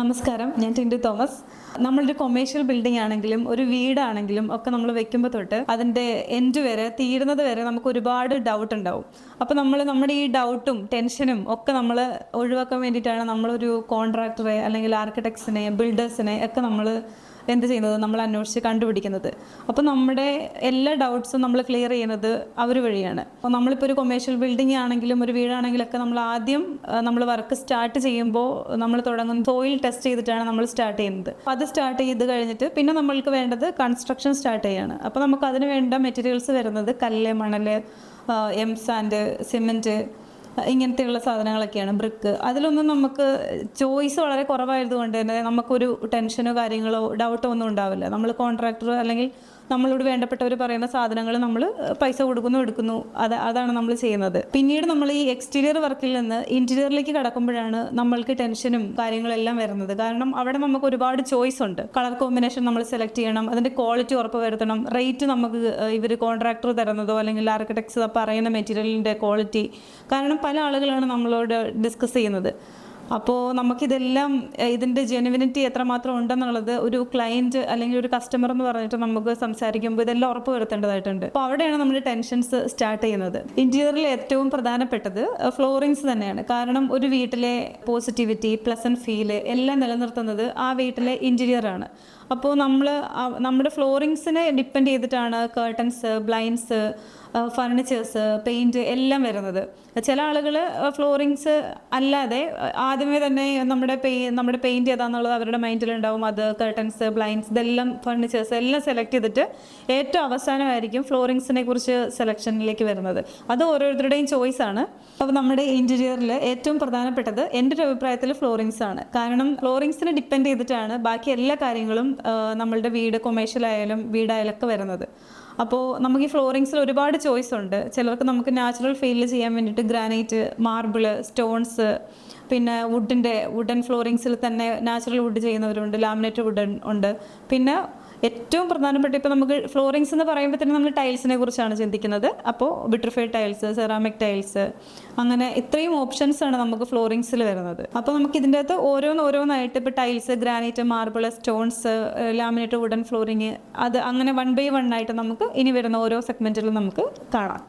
നമസ്കാരം, ഞാൻ ടിൻഡു തോമസ്. നമ്മളൊരു കൊമേഴ്ഷ്യൽ ബിൽഡിംഗ് ആണെങ്കിലും ഒരു വീടാണെങ്കിലും ഒക്കെ നമ്മൾ വെക്കുമ്പോൾ തൊട്ട് അതിൻ്റെ എൻഡ് വരെ തീരുന്നത് വരെ നമുക്ക് ഒരുപാട് ഡൗട്ട് ഉണ്ടാവും. അപ്പോൾ നമ്മുടെ ഈ ഡൗട്ടും ടെൻഷനും ഒക്കെ നമ്മൾ ഒഴിവാക്കാൻ വേണ്ടിയിട്ടാണ് നമ്മളൊരു കോൺട്രാക്ടറെ അല്ലെങ്കിൽ ആർക്കിടെക്ട്സിനെ ബിൽഡേഴ്സിനെ ഒക്കെ നമ്മൾ എന്ത് ചെയ്യുന്നത്, നമ്മൾ അന്വേഷിച്ച് കണ്ടുപിടിക്കുന്നത്. അപ്പോൾ നമ്മുടെ എല്ലാ ഡൗട്ട്സും നമ്മൾ ക്ലിയർ ചെയ്യുന്നത് അവർ വഴിയാണ്. അപ്പോൾ നമ്മളിപ്പോൾ ഒരു കൊമേഴ്ഷ്യൽ ബിൽഡിംഗ് ആണെങ്കിലും ഒരു വീടാണെങ്കിലൊക്കെ നമ്മൾ ആദ്യം നമ്മൾ വർക്ക് സ്റ്റാർട്ട് ചെയ്യുമ്പോൾ നമ്മൾ തുടങ്ങുന്ന സോയിൽ ടെസ്റ്റ് ചെയ്തിട്ടാണ് നമ്മൾ സ്റ്റാർട്ട് ചെയ്യുന്നത്. അത് സ്റ്റാർട്ട് ചെയ്ത് കഴിഞ്ഞിട്ട് പിന്നെ നമ്മൾക്ക് വേണ്ടത് കൺസ്ട്രക്ഷൻ സ്റ്റാർട്ട് ചെയ്യാണ്. അപ്പോൾ നമുക്ക് അതിന് വേണ്ട മെറ്റീരിയൽസ് വരുന്നത് കല്ല്, മണൽ, എം സാൻഡ്, സിമെൻറ്റ്, ഇങ്ങനത്തെയുള്ള സാധനങ്ങളൊക്കെയാണ്, ബ്രിക്ക്. അതിലൊന്നും നമുക്ക് ചോയ്സ് വളരെ കുറവായതുകൊണ്ട് തന്നെ നമുക്കൊരു ടെൻഷനോ കാര്യങ്ങളോ ഡൗട്ടോ ഒന്നും ഉണ്ടാവില്ല. നമ്മൾ കോൺട്രാക്ടർ അല്ലെങ്കിൽ നമ്മളോട് വേണ്ടപ്പെട്ടവർ പറയുന്ന സാധനങ്ങൾ നമ്മൾ പൈസ കൊടുക്കുന്നു, എടുക്കുന്നു. അതാണ് നമ്മൾ ചെയ്യുന്നത്. പിന്നീട് നമ്മൾ ഈ എക്സ്റ്റീരിയർ വർക്കിൽ നിന്ന് ഇൻറ്റീരിയറിലേക്ക് കടക്കുമ്പോഴാണ് നമ്മൾക്ക് ടെൻഷനും കാര്യങ്ങളെല്ലാം വരുന്നത്. കാരണം അവിടെ നമുക്ക് ഒരുപാട് ചോയ്സ് ഉണ്ട്. കളർ കോമ്പിനേഷൻ നമ്മൾ സെലക്ട് ചെയ്യണം, അതിൻ്റെ ക്വാളിറ്റി ഉറപ്പ് വരുത്തണം, റേറ്റ് നമുക്ക് ഇവർ കോൺട്രാക്ടർ തരുന്നതോ അല്ലെങ്കിൽ ആർക്കിടെക്ട്സ് പറയുന്ന മെറ്റീരിയലിൻ്റെ ക്വാളിറ്റി. കാരണം പല ആളുകളാണ് നമ്മളോട് ഡിസ്കസ് ചെയ്യുന്നത്. അപ്പോൾ നമുക്കിതെല്ലാം ഇതിൻ്റെ ജെനുവിനിറ്റി എത്രമാത്രം ഉണ്ടെന്നുള്ളത് ഒരു ക്ലയൻറ്റ് അല്ലെങ്കിൽ ഒരു കസ്റ്റമർ എന്ന് പറഞ്ഞിട്ട് നമുക്ക് സംസാരിക്കുമ്പോൾ ഇതെല്ലാം ഉറപ്പ് വരുത്തേണ്ടതായിട്ടുണ്ട്. അപ്പോൾ അവിടെയാണ് നമ്മുടെ ടെൻഷൻസ് സ്റ്റാർട്ട് ചെയ്യുന്നത്. ഇൻറ്റീരിയറിൽ ഏറ്റവും പ്രധാനപ്പെട്ടത് ഫ്ലോറിങ്സ് തന്നെയാണ്. കാരണം ഒരു വീട്ടിലെ പോസിറ്റിവിറ്റി, പ്ലസൻറ്റ് ഫീല് എല്ലാം നിലനിർത്തുന്നത് ആ വീട്ടിലെ ഇൻറ്റീരിയറാണ്. അപ്പോൾ നമ്മുടെ ഫ്ലോറിങ്സിനെ ഡിപ്പെൻഡ് ചെയ്തിട്ടാണ് കർട്ടൻസ്, ബ്ലൈൻഡ്സ്, ഫർണിച്ചേഴ്സ്, പെയിൻറ്റ് എല്ലാം വരുന്നത്. ചില ആളുകൾ ഫ്ലോറിങ്സ് അല്ലാതെ ആദ്യമേ തന്നെ നമ്മുടെ പെയിൻറ്റ് ഏതാണെന്നുള്ളത് അവരുടെ മൈൻഡിലുണ്ടാവും. അത് കർട്ടൻസ്, ബ്ലൈൻഡ്സ്, ഇതെല്ലാം ഫർണിച്ചേഴ്സ് എല്ലാം സെലക്ട് ചെയ്തിട്ട് ഏറ്റവും അവസാനമായിരിക്കും ഫ്ലോറിങ്സിനെ കുറിച്ച് സെലക്ഷനിലേക്ക് വരുന്നത്. അത് ഓരോരുത്തരുടെയും ചോയ്സാണ്. അപ്പോൾ നമ്മുടെ ഇൻറ്റീരിയറിൽ ഏറ്റവും പ്രധാനപ്പെട്ടത് എൻ്റെ ഒരു അഭിപ്രായത്തിൽ ഫ്ലോറിങ്സ് ആണ്. കാരണം ഫ്ലോറിങ്സിനെ ഡിപ്പെൻഡ് ചെയ്തിട്ടാണ് ബാക്കി എല്ലാ കാര്യങ്ങളും നമ്മളുടെ വീട് കൊമേഴ്ഷ്യൽ ആയാലും വീടായാലൊക്കെ വരുന്നത്. അപ്പോൾ നമുക്ക് ഈ ഫ്ലോറിങ്സിൽ ഒരുപാട് ചോയ്സ് ഉണ്ട്. ചിലർക്ക് നമുക്ക് നാച്ചുറൽ ഫീൽ ചെയ്യാൻ വേണ്ടിയിട്ട് ഗ്രാനൈറ്റ്, മാർബിള്, സ്റ്റോൺസ്, പിന്നെ വുഡൻ ഫ്ലോറിങ്സിൽ തന്നെ നാച്ചുറൽ വുഡ് ചെയ്യുന്നവരുണ്ട്, ലാമിനേറ്റ് വുഡൻ ഉണ്ട്. പിന്നെ ഏറ്റവും പ്രധാനപ്പെട്ട ഇപ്പോൾ നമുക്ക് ഫ്ലോറിങ്സ് എന്ന് പറയുമ്പോൾ തന്നെ നമ്മൾ ടൈൽസിനെ കുറിച്ചാണ് ചിന്തിക്കുന്നത്. അപ്പോൾ വിട്രിഫൈഡ് ടൈൽസ്, സെറാമിക് ടൈൽസ്, അങ്ങനെ ഇത്രയും ഓപ്ഷൻസാണ് നമുക്ക് ഫ്ലോറിങ്സിൽ വരുന്നത്. അപ്പോൾ നമുക്ക് ഇതിൻ്റെ അകത്ത് ഓരോന്നായിട്ട് ഇപ്പോൾ tiles, granite, marble, stones, laminate wooden flooring, അത് അങ്ങനെ 1 by 1 ആയിട്ട് നമുക്ക് ഇനി വരുന്ന ഓരോ സെഗ്മെൻറ്റിലും നമുക്ക് കാണാം.